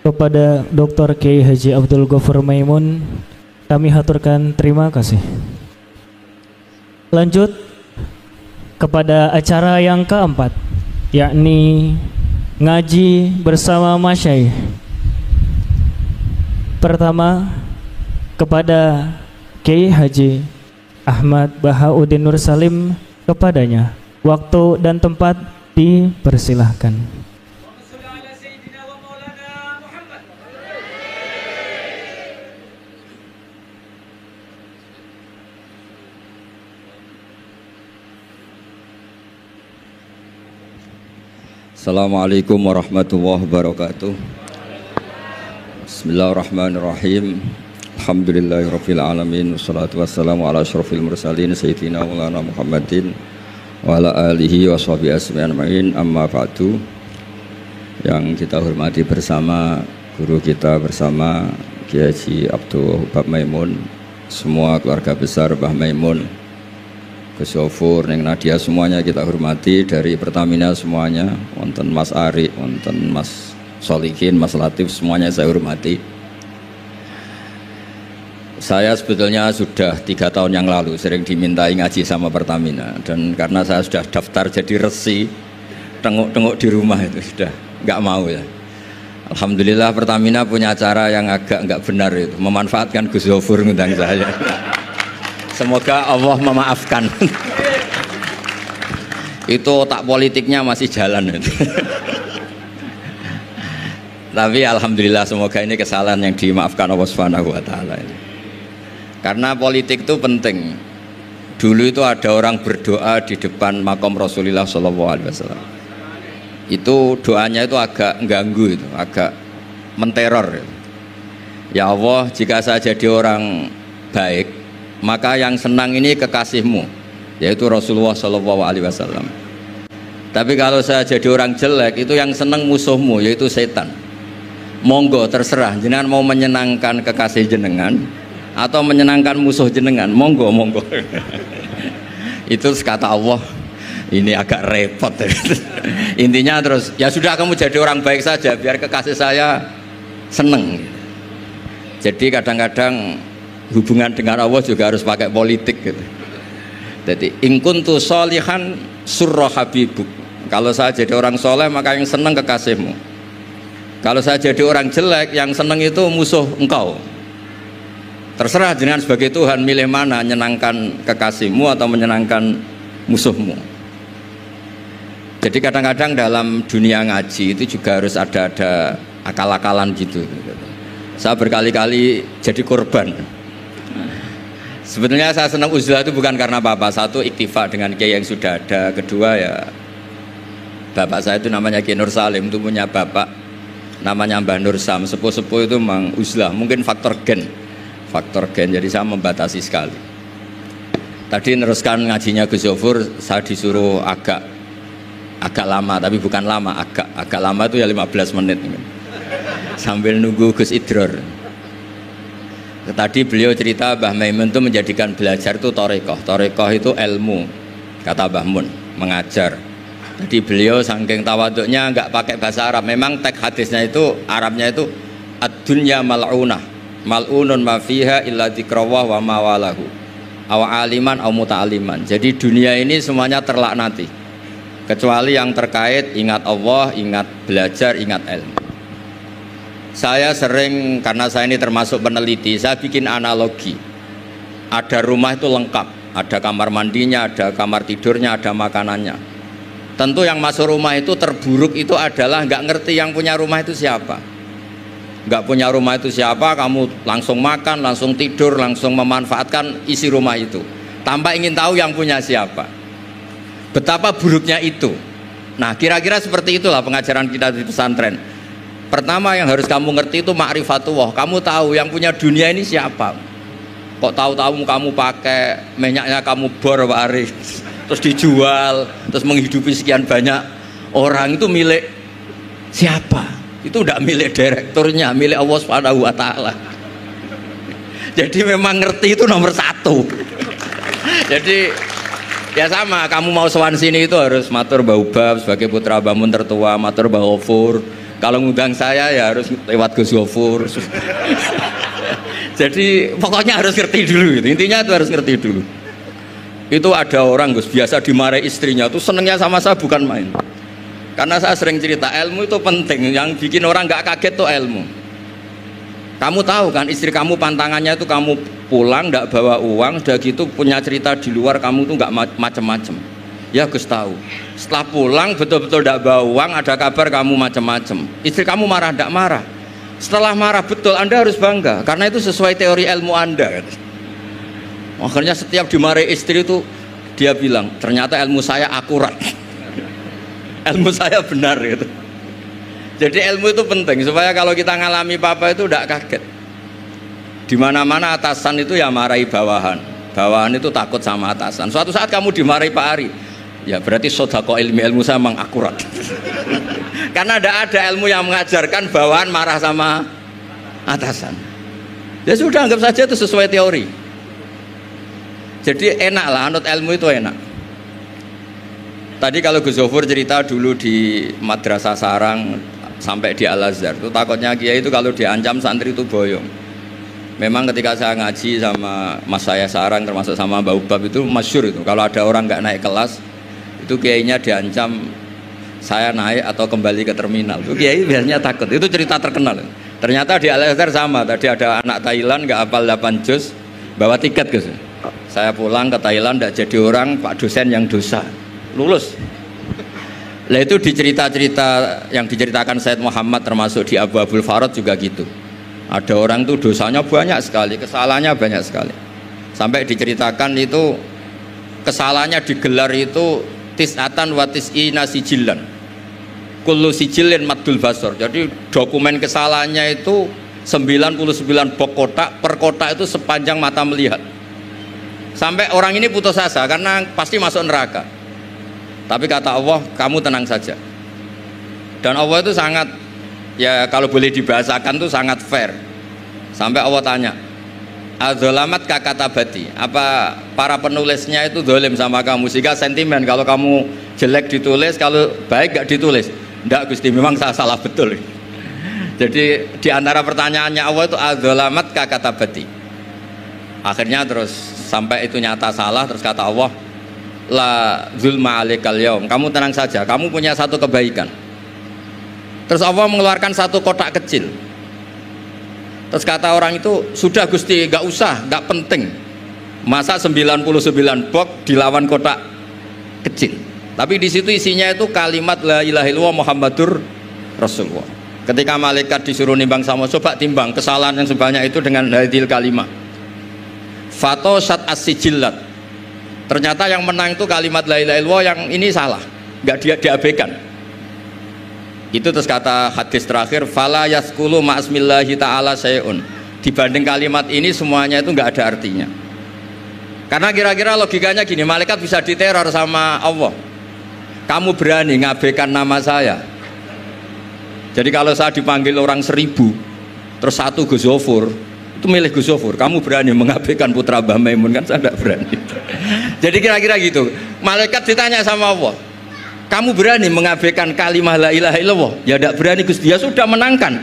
Kepada Dr. Kiai Haji Abdul Ghaffar Maimun kami haturkan terima kasih. Lanjut kepada acara yang keempat, yakni ngaji bersama Masyaikh. Pertama, kepada Kiai Haji Ahmad Bahauddin Nur Salim, kepadanya waktu dan tempat dipersilahkan. Assalamualaikum warahmatullahi wabarakatuh. Bismillahirrahmanirrahim. Alhamdulillahirabbil alamin wassalatu wassalamu ala asyrofil mursalin sayyidina maulana Muhammadin wa ala alihi washabihi ajmain. Amma ba'du. Yang kita hormati bersama guru kita bersama Kiai Haji Abdul Ghaffar Maimun, semua keluarga besar Mbah Maimun, Gus Yofur, Neng Nadia, semuanya kita hormati, dari Pertamina semuanya, wonten Mas Ari, wonten Mas Solikin, Mas Latif, semuanya saya hormati. Saya sebetulnya sudah 3 tahun yang lalu sering dimintai ngaji sama Pertamina, dan karena saya sudah daftar jadi resi, tengok-tengok di rumah itu sudah nggak mau ya. Alhamdulillah Pertamina punya acara yang agak nggak benar itu, memanfaatkan Gus Yofur ngundang saya. Semoga Allah memaafkan. Itu otak politiknya masih jalan. Tapi alhamdulillah semoga ini kesalahan yang dimaafkan Allah Subhanahu wa taala. Karena politik itu penting. Dulu itu ada orang berdoa di depan makam Rasulullah SAW. Itu doanya itu agak mengganggu, itu agak menteror. Ya Allah, jika saya jadi orang baik, maka yang senang ini kekasihmu, yaitu Rasulullah SAW. Tapi kalau saya jadi orang jelek, itu yang senang musuhmu, yaitu setan. Monggo terserah, jenengan mau menyenangkan kekasih jenengan atau menyenangkan musuh jenengan, monggo monggo. Itu kata Allah, ini agak repot. Intinya terus, ya sudah kamu jadi orang baik saja, biar kekasih saya seneng. Jadi kadang-kadang hubungan dengan Allah juga harus pakai politik gitu. Jadi in kuntu sholihan surra habibuk. Kalau saya jadi orang soleh maka yang senang kekasihmu. Kalau saya jadi orang jelek yang senang itu musuh engkau. Terserah jenengan sebagai Tuhan milih mana, menyenangkan kekasihmu atau menyenangkan musuhmu. Jadi kadang-kadang dalam dunia ngaji itu juga harus ada akal-akalan gitu. Saya berkali-kali jadi korban. Sebetulnya saya senang uzlah itu bukan karena apa-apa. Satu, iktifa dengan kiai yang sudah ada. Kedua, ya bapak saya itu namanya Kiai Nur Salim, itu punya bapak namanya Mbah Nur Sam. Sepuh-sepuh itu memang uzlah. Mungkin faktor gen. Jadi saya membatasi sekali. Tadi neruskan ngajinya Gus Yofur, saya disuruh agak lama, tapi bukan lama, agak lama itu ya 15 menit sambil nunggu Gus Idror. Tadi beliau cerita Mbah Maimun itu menjadikan belajar itu torekoh. Torekoh itu ilmu, kata Mbah Mun, mengajar. Jadi beliau saking tawaduknya nggak pakai bahasa Arab. Memang teks hadisnya itu Arabnya itu ad-dunya mal'unah, mal'unun ma fiha illa dzikrawah wa mawalahu, aw aliman aw muta'aliman. Jadi dunia ini semuanya terlaknati, kecuali yang terkait ingat Allah, ingat belajar, ingat ilmu. Saya sering, karena saya ini termasuk peneliti, saya bikin analogi. Ada rumah itu lengkap, ada kamar mandinya, ada kamar tidurnya, ada makanannya. Tentu yang masuk rumah itu terburuk itu adalah nggak ngerti yang punya rumah itu siapa. Nggak punya rumah itu siapa, kamu langsung makan, langsung tidur, langsung memanfaatkan isi rumah itu, tanpa ingin tahu yang punya siapa. Betapa buruknya itu. Nah, kira-kira seperti itulah pengajaran kita di pesantren. Pertama yang harus kamu ngerti itu ma'rifatullah. Kamu tahu yang punya dunia ini siapa. Kok tahu-tahu kamu pakai minyaknya kamu bor Pak Ari, terus dijual, terus menghidupi sekian banyak orang, itu milik siapa? Itu tidak milik direkturnya, milik Allah Subhanahu wa taala. Jadi memang ngerti itu nomor 1. Jadi ya sama, kamu mau sowan sini itu harus matur Mbah Ubab sebagai putra Mbah Mun tertua, matur Mbah Ghafur, Kalau ngundang saya ya harus lewat Gus Gofur. Jadi pokoknya harus ngerti dulu gitu. Intinya itu harus ngerti dulu. Itu ada orang Gus biasa dimarahi istrinya tuh senengnya sama saya bukan main. Karena saya sering cerita ilmu itu penting. Yang bikin orang nggak kaget tuh ilmu. Kamu tahu kan istri kamu pantangannya itu kamu pulang nggak bawa uang, udah gitu punya cerita di luar kamu tuh nggak macem-macem. Ya Gus tahu. Setelah pulang betul-betul tidak bawa uang, ada kabar kamu macam-macam. Istri kamu marah, tidak marah. Setelah marah betul, Anda harus bangga karena itu sesuai teori ilmu Anda. Akhirnya setiap dimarahi istri itu dia bilang, ternyata ilmu saya akurat, ilmu saya benar gitu. Jadi ilmu itu penting supaya kalau kita ngalami apa itu tidak kaget. Di mana-mana atasan itu ya marahi bawahan, bawahan itu takut sama atasan. Suatu saat kamu dimarahi Pak Ari, ya berarti sodako ilmu saya memang akurat. Karena tidak ada ilmu yang mengajarkan bawahan marah sama atasan. Ya sudah anggap saja itu sesuai teori. Jadi enak lah, anut ilmu itu enak. Tadi kalau Gus Zofur cerita dulu di Madrasah Sarang sampai di Al-Azhar itu takutnya kiai itu kalau diancam santri itu boyong. Memang ketika saya ngaji sama mas saya Sarang termasuk sama Mbak Ubab itu masyhur itu kalau ada orang nggak naik kelas itu kiainya diancam saya naik atau kembali ke terminal. Itu kiai biasanya takut. Itu cerita terkenal. Ternyata di Al-Azhar sama. Tadi ada anak Thailand nggak hafal 8 juz bawa tiket Gus. Saya pulang ke Thailand tidak jadi orang, Pak dosen yang dosa. Lulus. Lah itu di cerita-cerita yang diceritakan Said Muhammad termasuk di Abu Abul Farad juga gitu. Ada orang tuh dosanya banyak sekali, kesalahannya banyak sekali. Sampai diceritakan itu kesalahannya digelar itu tis'atan wa tis'ina sijillan. Kullu sijillin maddul basor. Jadi dokumen kesalahannya itu 99 box kotak, per kotak itu sepanjang mata melihat. Sampai orang ini putus asa karena pasti masuk neraka. Tapi kata Allah, kamu tenang saja. Dan Allah itu sangat, ya kalau boleh dibahasakan itu sangat fair. Sampai Allah tanya, adzolamat kakatabati, apa para penulisnya itu dolim sama kamu sehingga sentimen kalau kamu jelek ditulis, kalau baik gak ditulis. Enggak Gusti, memang saya salah betul. Jadi diantara pertanyaannya Allah itu adzolamat kakatabati. Akhirnya terus sampai itu nyata salah, terus kata Allah, la zulma alaikal yaum, kamu tenang saja, kamu punya satu kebaikan. Terus Allah mengeluarkan satu kotak kecil. Terus kata orang itu, sudah Gusti, gak usah, gak penting. Masa 99 box dilawan kotak kecil. Tapi di situ isinya itu kalimat la ilaha illallah Muhammadur Rasulullah. Ketika malaikat disuruh nimbang sama, coba timbang kesalahan yang sebanyak itu dengan hadil kalimat. Fatosat as-sijillat. Ternyata yang menang itu kalimat la ilaha illallah, yang ini salah, nggak diabaikan. Itu terus kata hadis terakhir, fala yaskulu ma'asmillahi ta'ala sayun. Dibanding kalimat ini semuanya itu nggak ada artinya. Karena kira-kira logikanya gini, malaikat bisa diteror sama Allah. Kamu berani ngabaikan nama saya. Jadi kalau saya dipanggil orang 1000, terus satu Gus Zofur, itu milih Gus Zofur, kamu berani mengabaikan putra Mbah Maimun? Kan saya tidak berani. Jadi kira-kira gitu, malaikat ditanya sama Allah, kamu berani mengabaikan kalimah la ilaha illallah? Ya tidak berani Gusti, dia sudah menangkan.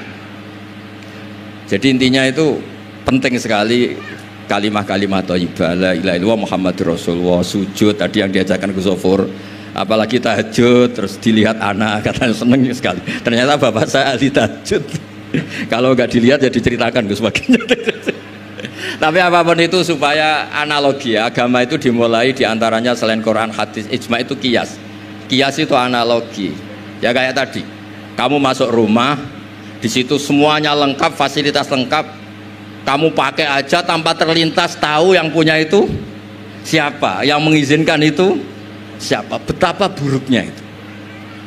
Jadi intinya itu penting sekali kalimah-kalimah thayyibah la ilaha illallah Muhammadur Rasulullah. Sujud tadi yang diajarkan Gus Zofur, apalagi tahajud, terus dilihat anak, katanya seneng sekali. Ternyata bapak saya ahli tahajud. Kalau nggak dilihat ya diceritakan Gus baginya. Tapi apapun itu supaya analogi ya, agama itu dimulai diantaranya selain Quran, hadis, ijma itu kias. Kias itu analogi. Ya kayak tadi, kamu masuk rumah, di situ semuanya lengkap, fasilitas lengkap, kamu pakai aja tanpa terlintas tahu yang punya itu siapa, yang mengizinkan itu siapa. Betapa buruknya itu.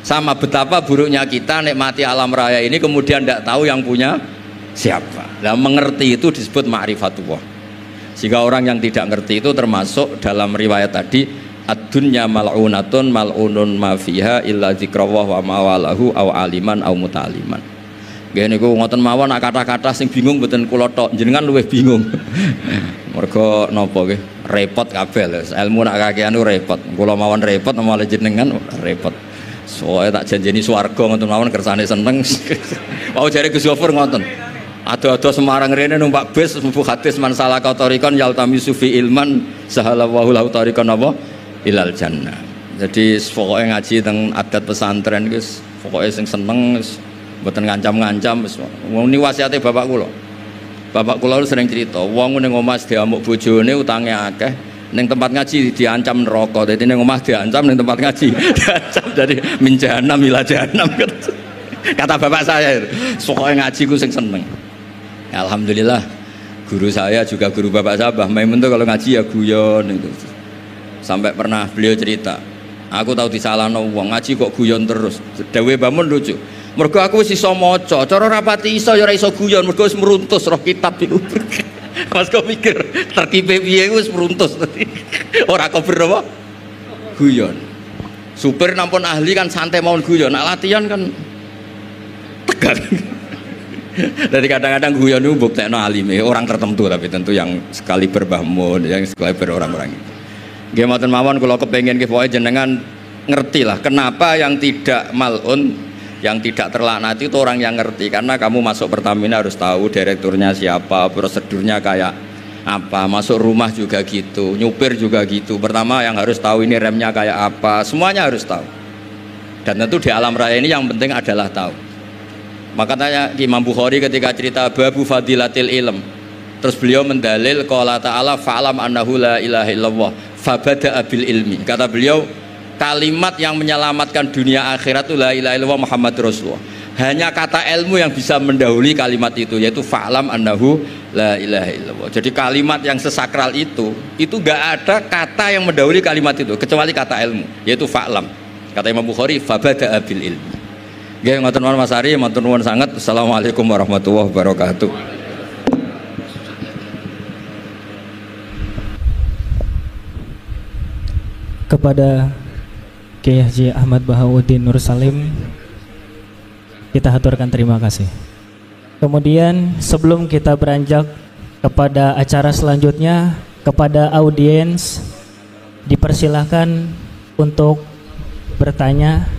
Sama betapa buruknya kita nikmati alam raya ini kemudian tidak tahu yang punya siapa. Nah, mengerti itu disebut ma'rifatullah. Sehingga orang yang tidak ngerti itu termasuk dalam riwayat tadi, ad-dunya mal'unatun mal'unun ma fiha illa dzikrawah wa mawalahu au aliman au muta'aliman. Nggih niku ngoten mawon, kata-kata sing bingung mboten kula tok, jenengan luwih bingung. Mergo napa nggih? Repot kabeh lho. Ilmu nak kakean repot. Kula mawon repot malah jenengan repot. Soalnya tak janjeni swarga ngoten mawon kersane seneng. Mau jare Gus Gofur ngoten. Ado-ado Semarang rene numpak bis mlebu hadis man salaka tariqan yaltamisu fi ilman sahalallahu lahu tariqan apa ilal jannah. Jadi pokoke ngaji teng adat pesantren Gus, pokoke sing seneng wis mboten ngancam-ngancam wis. Ini wasiate bapak kula. Bapak kula sering cerita, wong ning omah diamuk bojone utange akeh, ning tempat ngaji diancam neraka. Dadi ning omah diancam, ning tempat ngaji diancam dari min jahanam ila jahanam. Kata bapak saya, pokoke ngaji ku sing seneng. Alhamdulillah guru saya juga guru bapak saya Mbah Maimun tuh kalau ngaji ya guyon itu. Sampai pernah beliau cerita, aku tahu disalahno wong ngaji kok guyon terus. Dawe Mbah Mun lucu. Mergo aku wis iso maca, cara rapati iso ya ora iso guyon, mergo wis meruntus roh kitab iku. Mas kok mikir terkipe piye wis meruntus. Ora kober apa? Guyon. Supir nampun ahli kan santai mawon guyon, nak latihan kan tegar. Jadi kadang-kadang guyon itu buktekno alime orang tertentu, tapi tentu yang sekali berbahmun, yang sekali berorang-orang. Nggih mboten mawon kula kepengin nggih pokoke jenengan ngerti lah kenapa yang tidak malun, yang tidak terlaknati itu orang yang ngerti. Karena kamu masuk Pertamina harus tahu direkturnya siapa, prosedurnya kayak apa, masuk rumah juga gitu, nyupir juga gitu. Pertama yang harus tahu ini remnya kayak apa, semuanya harus tahu. Dan tentu di alam raya ini yang penting adalah tahu. Makanya Imam Bukhari ketika cerita babu fadilatil ilm, terus beliau mendalil qala ta'ala fa'lam annahu la ilaha illallah fabada'a bil ilmi. Kata beliau kalimat yang menyelamatkan dunia akhirat itu la ilaha illallah Muhammad Rasulullah. Hanya kata ilmu yang bisa mendahului kalimat itu, yaitu fa'lam annahu la ilaha illallah. Jadi kalimat yang sesakral itu gak ada kata yang mendahului kalimat itu kecuali kata ilmu, yaitu fa'lam. Kata Imam Bukhari fabada'a bil ilmi. Nggih ngoten mawon Mas Ari, matur nuwun sanget. Assalamualaikum warahmatullahi wabarakatuh. Kepada Kiai Haji Ahmad Bahauddin Nur Salim kita haturkan terima kasih. Kemudian sebelum kita beranjak kepada acara selanjutnya, kepada audiens dipersilahkan untuk bertanya.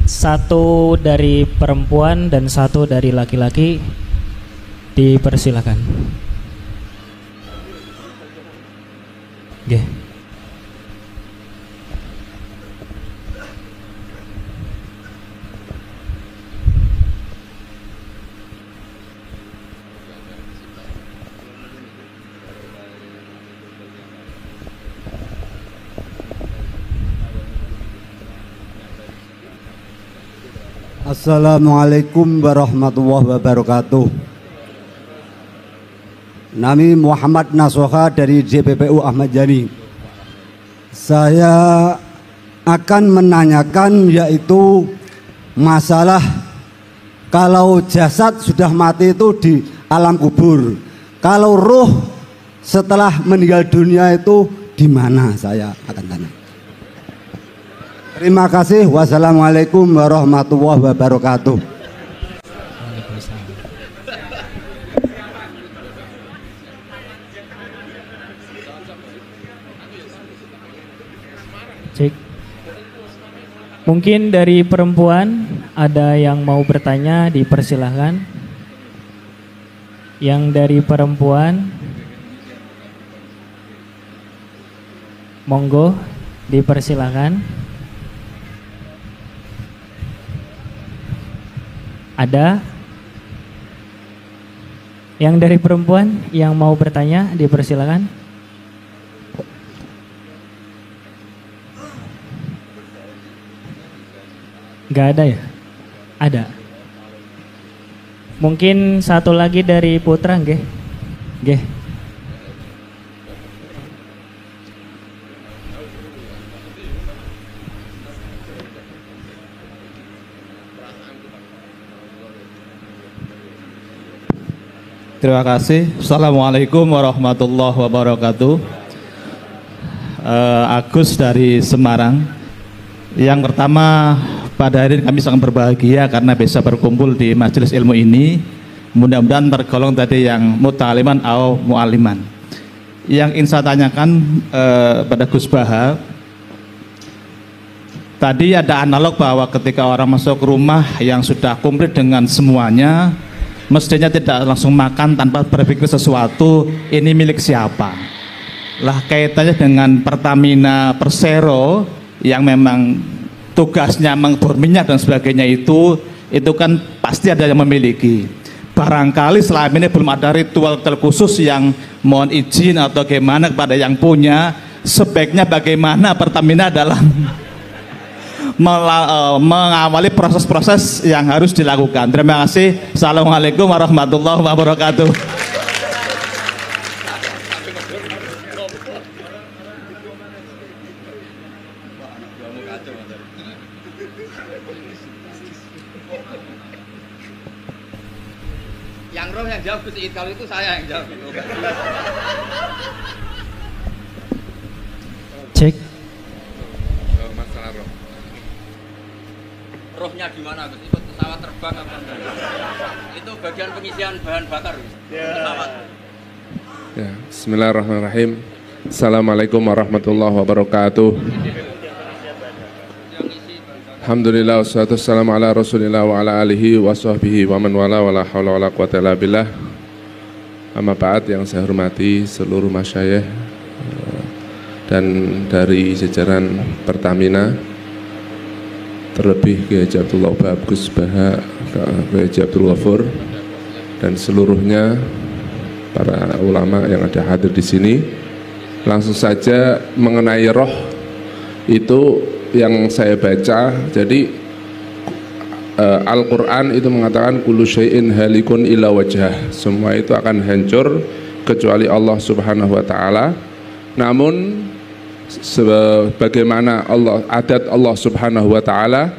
Satu dari perempuan dan satu dari laki-laki dipersilakan. Oke. Assalamualaikum warahmatullahi wabarakatuh. Nami Muhammad Nasoha dari JPPU Ahmad Yani. Saya akan menanyakan yaitu masalah kalau jasad sudah mati itu di alam kubur. Kalau ruh setelah meninggal dunia itu di mana, saya akan tanya. Terima kasih. Wassalamualaikum warahmatullahi wabarakatuh. Cek. Mungkin dari perempuan ada yang mau bertanya, dipersilahkan. Yang dari perempuan, monggo dipersilahkan. Ada yang dari perempuan yang mau bertanya, dipersilakan. Gak ada ya? Ada. Mungkin satu lagi dari putra, nggih. Nggih. Terima kasih. Assalamualaikum warahmatullahi wabarakatuh. Agus dari Semarang. Yang pertama, pada hari ini kami sangat berbahagia karena bisa berkumpul di majelis ilmu ini. Mudah-mudahan tergolong tadi yang muta'aliman atau mu'aliman. Yang ingin saya tanyakan pada Gus Baha, Tadi ada analog bahwa ketika orang masuk ke rumah yang sudah komplit dengan semuanya, mestinya tidak langsung makan tanpa berpikir sesuatu, ini milik siapa. Lah kaitannya dengan Pertamina Persero yang memang tugasnya mengbor minyak dan sebagainya itu kan pasti ada yang memiliki. Barangkali selama ini belum ada ritual khusus yang mohon izin atau bagaimana kepada yang punya, sebaiknya bagaimana Pertamina dalam mengawali proses-proses yang harus dilakukan. Terima kasih. Assalamualaikum warahmatullahi wabarakatuh. Yang roh yang jawab Gus Iid, kalau itu saya yang jawab. Cek. Masalah roh. Rohnya di mana Gus? Ikut pesawat terbang apa enggak? Itu bagian pengisian bahan bakar Gus. Pesawat. Ya, bismillahirrahmanirrahim. Assalamualaikum warahmatullahi wabarakatuh. Alhamdulillah wassalatu wassalamu ala Rasulillah wa ala alihi wa sahbihi wa man wala wala haula wala quwata illa billah. Amma ba'd, yang saya hormati seluruh masyayikh dan dari jajaran Pertamina, terlebih Kiai Haji Abdullah Ubah Gus Baha, Kiai Haji Abdul Ghafur, dan seluruhnya para ulama yang ada hadir di sini. Langsung saja mengenai roh itu yang saya baca. Jadi Al-Quran itu mengatakan kullu syai'in halikun illa wajhah, semua itu akan hancur kecuali Allah Subhanahu wa taala. Namun sebagaimana adat Allah Subhanahu wa taala,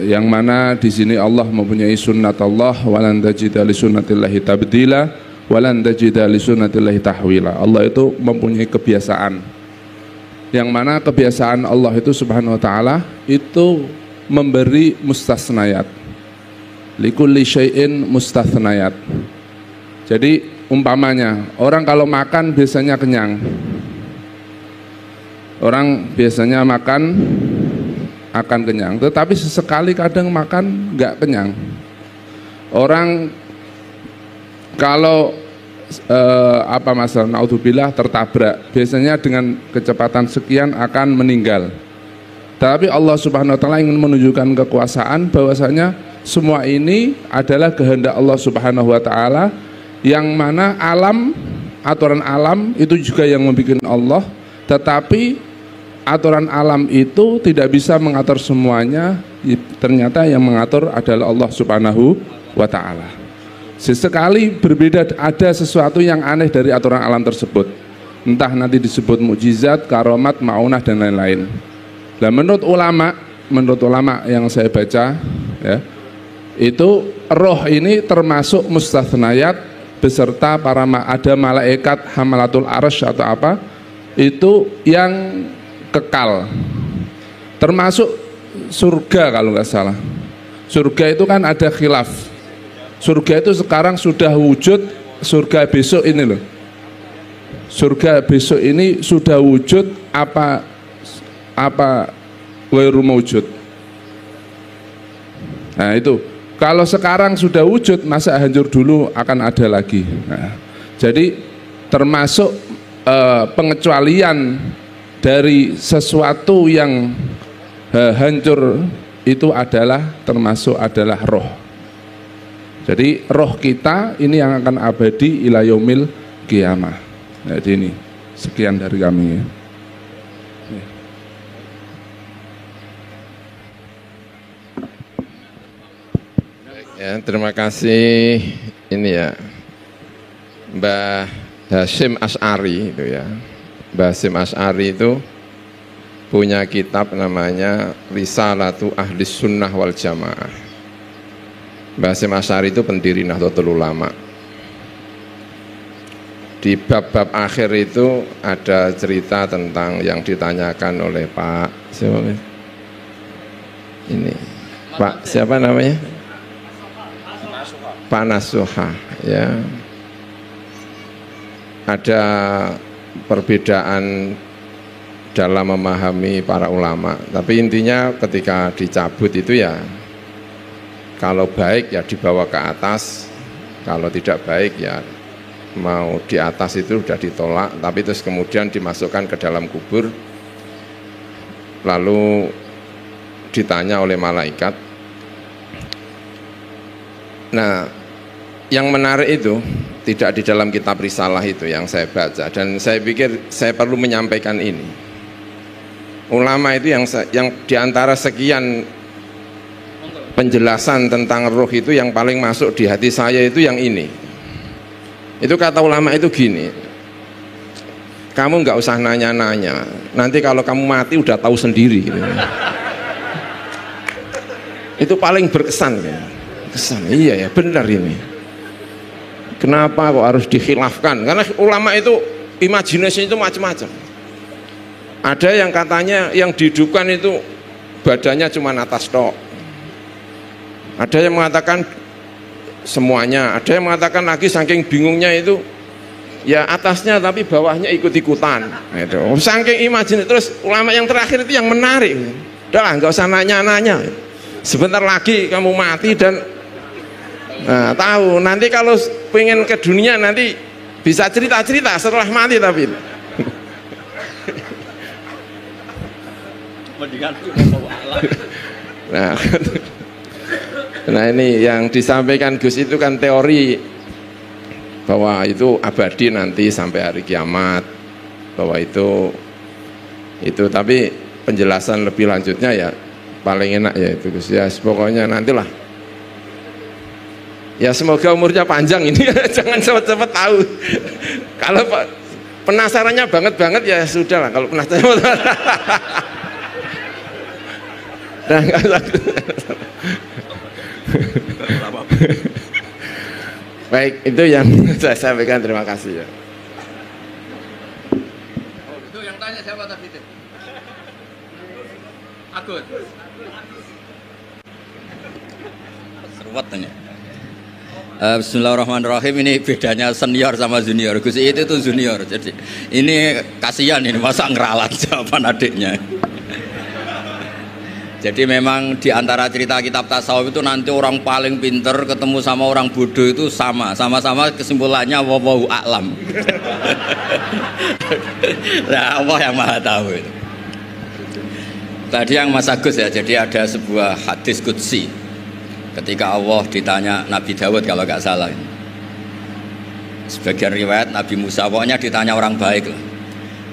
yang mana di sini Allah mempunyai sunnat Allah, walan tajida li sunnatillahi tabdila walan tajida li sunnatillahi tahwila. Allah itu mempunyai kebiasaan, yang mana kebiasaan Allah itu Subhanahu wa taala itu memberi mustasnayat. Likulli syai'in mustasnayat. Jadi umpamanya orang kalau makan biasanya kenyang. Orang biasanya makan akan kenyang, tetapi sesekali kadang makan nggak kenyang. Orang kalau masalah naudzubillah tertabrak, biasanya dengan kecepatan sekian akan meninggal. Tapi Allah Subhanahu wa taala ingin menunjukkan kekuasaan bahwasanya semua ini adalah kehendak Allah Subhanahu wa taala, yang mana aturan alam itu juga yang membuat Allah, tetapi aturan alam itu tidak bisa mengatur semuanya. Ternyata yang mengatur adalah Allah Subhanahu wa taala. Sesekali berbeda, ada sesuatu yang aneh dari aturan alam tersebut, entah nanti disebut mukjizat, karomat, maunah dan lain-lain. Nah, menurut ulama yang saya baca ya, itu roh ini termasuk mustathnayat beserta ada malaikat hamalatul arsy atau apa, itu yang kekal, termasuk surga kalau nggak salah. Surga itu kan ada khilaf. Surga itu sekarang sudah wujud, surga besok ini loh. Surga besok ini sudah wujud apa ghairu maujud. Nah itu, kalau sekarang sudah wujud, masa hancur dulu akan ada lagi. Nah, jadi termasuk pengecualian dari sesuatu yang hancur itu termasuk adalah roh. Jadi roh kita ini yang akan abadi ila yaumil qiyamah. Nah, jadi ini sekian dari kami ya. Ya, terima kasih ini ya Mbah Hasyim Asy'ari itu ya. Mbah Hasyim Asy'ari itu punya kitab namanya Risalatu Ahli Sunnah wal Jamaah. Mbah Hasyim Asy'ari itu pendiri Nahdlatul Ulama. Di bab-bab akhir itu ada cerita tentang yang ditanyakan oleh Pak siapa ini? Pak siapa namanya? Pak Nasuha ya. Ada perbedaan dalam memahami para ulama. Tapi intinya ketika dicabut itu ya, kalau baik ya dibawa ke atas, kalau tidak baik ya mau di atas itu sudah ditolak, tapi terus kemudian dimasukkan ke dalam kubur, lalu ditanya oleh malaikat. Nah, yang menarik itu tidak di dalam kitab risalah itu yang saya baca, dan saya pikir saya perlu menyampaikan ini. Ulama itu yang diantara sekian penjelasan tentang roh itu yang paling masuk di hati saya itu yang ini. Itu kata ulama itu gini, kamu nggak usah nanya-nanya, nanti kalau kamu mati udah tahu sendiri gitu. Itu paling berkesan ya. Kesan, iya ya benar ini. Kenapa kok harus dikhilafkan? Karena ulama itu imajinasi itu macam-macam. Ada yang katanya yang dihidupkan itu badannya cuma atas tok. Ada yang mengatakan semuanya. Ada yang mengatakan lagi saking bingungnya itu ya atasnya tapi bawahnya ikut-ikutan. Itu. Saking imajinasi. Terus ulama yang terakhir itu yang menarik. Udahlah nggak usah nanya-nanya. Sebentar lagi kamu mati dan nah, tahu nanti kalau pengen ke dunia nanti bisa cerita-cerita setelah mati tapi nah ini yang disampaikan Gus itu kan teori bahwa itu abadi nanti sampai hari kiamat, bahwa itu tapi penjelasan lebih lanjutnya ya paling enak ya itu Gus ya, pokoknya nantilah. Ya semoga umurnya panjang ini, jangan cepat-cepat tahu. Kalau penasarannya banget ya sudah lah. Kalau penasaran, baik itu yang saya sampaikan. Terima kasih ya. Itu yang tanya siapa tadi itu? Agus. Seruat tanya. Bismillahirrahmanirrahim. Ini bedanya senior sama junior. Gus itu tuh junior. Jadi ini kasihan ini masa ngeralat jawaban adiknya. Jadi memang di antara cerita kitab tasawuf itu nanti orang paling pinter ketemu sama orang bodoh itu sama-sama kesimpulannya wallahu a'lam. Nah, Allah yang Maha tahu itu. Tadi yang Mas Agus ya, jadi ada sebuah hadis qudsi ketika Allah ditanya Nabi Dawud kalau nggak salah, sebagian riwayat Nabi Musa, pokoknya ditanya orang baik lah.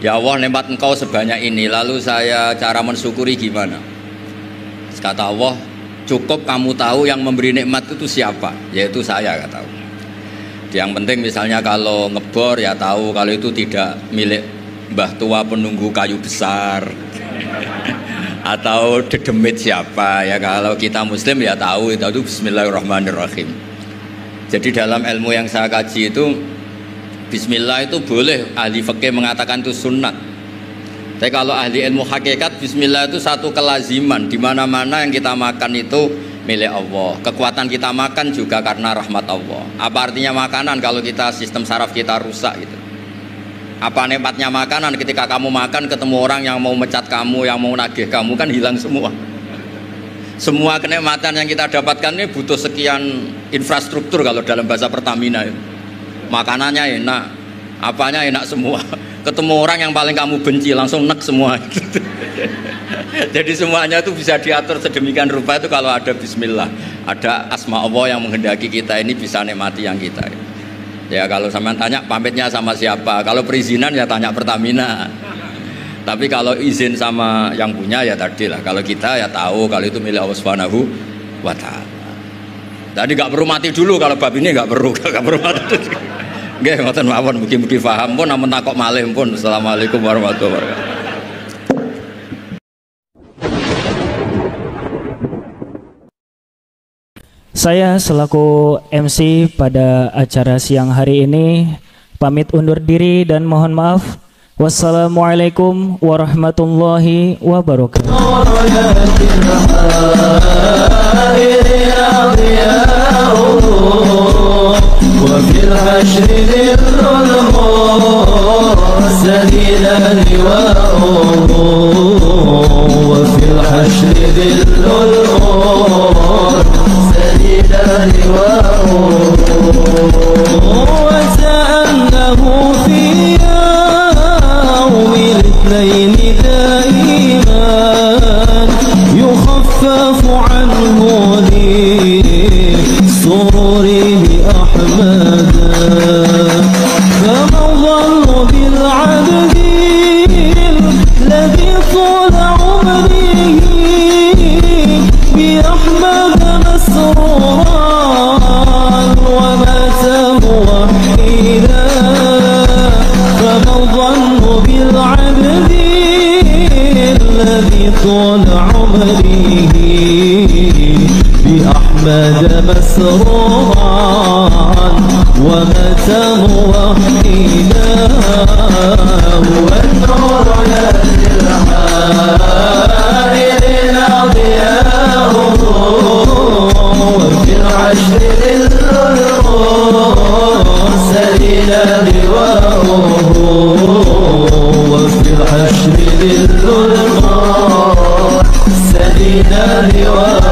Ya Allah, nikmat engkau sebanyak ini, lalu saya cara mensyukuri gimana? Kata Allah, cukup kamu tahu yang memberi nikmat itu siapa, yaitu saya, kata Allah. Yang penting misalnya kalau ngebor ya tahu kalau itu tidak milik mbah tua penunggu kayu besar atau dedemit siapa ya. Kalau kita muslim ya tahu itu bismillahirrahmanirrahim. Jadi dalam ilmu yang saya kaji itu bismillah itu boleh, ahli fikih mengatakan itu sunnat. Tapi kalau ahli ilmu hakikat bismillah itu satu kelaziman, di mana-mana yang kita makan itu milik Allah. Kekuatan kita makan juga karena rahmat Allah. Apa artinya makanan kalau kita sistem saraf kita rusak gitu? Apa nikmatnya makanan ketika kamu makan ketemu orang yang mau mecat kamu, yang mau nagih kamu, kan hilang semua. Semua kenikmatan yang kita dapatkan ini butuh sekian infrastruktur kalau dalam bahasa Pertamina itu. Makanannya enak, apanya enak semua. Ketemu orang yang paling kamu benci langsung nek semua. Jadi semuanya itu bisa diatur sedemikian rupa itu kalau ada bismillah, ada asma Allah yang menghendaki kita ini bisa nikmati yang kita. Ya kalau sampean tanya pamitnya sama siapa, kalau perizinan ya tanya Pertamina. Tapi kalau izin sama yang punya ya tadi lah. Kalau kita ya tahu kalau itu milik Allah Subhanahu wa Ta'ala. Tadi nggak perlu mati dulu kalau bab ini nggak perlu mati dulu. Nggih, ngoten mawon, mugi-mugi paham pun namun takok malih pun. Assalamualaikum warahmatullahi wabarakatuh. Saya selaku MC pada acara siang hari ini pamit undur diri dan mohon maaf. Wassalamualaikum warahmatullahi wabarakatuh. وفي الحشر ذل المرسلين لواءه الحشر ذل الأرض سديد لواءه وكأنه في يوم الاثنين دائما يخفف عنه لسروره أحمدا فما الظن بالعبد الذي طول عمره بأحمد مسرورا ومات موحدا فما الظن بالعبد الذي طول عمره بأحمد مسرورا ومات موحدا والنور يهدي الحائرين ضياءه وفي العشر ذل المرسلين لواءه وفي الحشر ذل المرسلين لواءه